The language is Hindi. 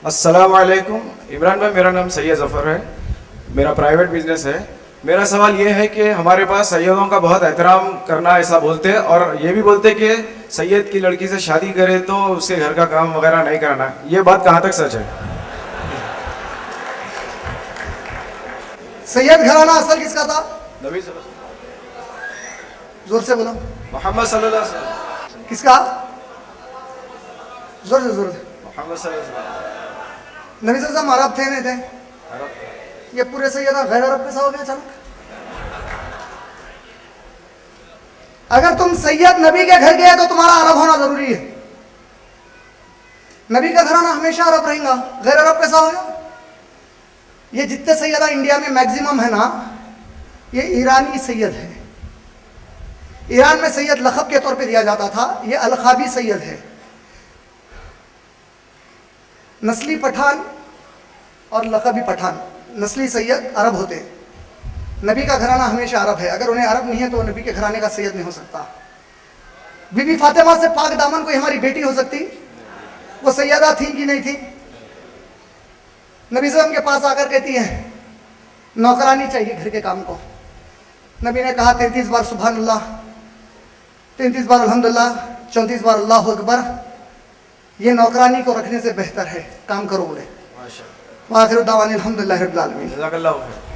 अस्सलाम वालेकुम। इमरान भाई, मेरा नाम सैयद ज़फ़र है, मेरा प्राइवेट बिजनेस है। मेरा सवाल ये है कि हमारे पास सैयदों का बहुत एहतराम करना ऐसा बोलते हैं, और ये भी बोलते हैं कि सैयद की लड़की से शादी करे तो उसके घर का काम वगैरह नहीं कराना। ये बात कहाँ तक सच है? सैयद घराना असल किसका था? नबी जोर से बोलो। मोहम्मद सल्लल्लाहु अलैहि वसल्लम। किसका? जोर से जोर से। मोहम्मद सल्लल्लाहु अलैहि वसल्लम। नबी सल्लल्लाहु अलैहि वसल्लम अरब थे नहीं थे? ये पूरे सैयद गैर अरब कैसा हो गया अचानक? अगर तुम सैयद नबी के घर गए तो तुम्हारा अरब होना जरूरी है। नबी का घराना हमेशा अरब रहेगा, गैर अरब कैसा हो गया? ये जितने सैयदा इंडिया में मैक्सिमम है ना, ये ईरानी सैयद है। ईरान में सैयद लखब के तौर पे दिया जाता था, ये अलखाबी सैयद है। नस्ली पठान और लखबी पठान, नस्ली सैयद अरब होते हैं। नबी का घराना हमेशा अरब है। अगर उन्हें अरब नहीं है तो वो नबी के घराने का सैयद नहीं हो सकता। बीबी फातिमा से पाक दामन कोई हमारी बेटी हो सकती? वो सैयदा थी कि नहीं थी? नबी सल्लल्लाहु अलैहि वसल्लम के पास आकर कहती है नौकरानी चाहिए घर के काम को। नबी ने कहा 33 बार सुभान अल्लाह, 33 बार अल्हम्दुलिल्लाह, 34 बार अल्लाहु अकबर। ये नौकरानी को रखने से बेहतर है, काम करो बोले। माशाअल्लाह। व आखिर दावानी अल्हम्दुलिल्लाहि रब्बिल आलमीन। जज़ाकल्लाहु खैर।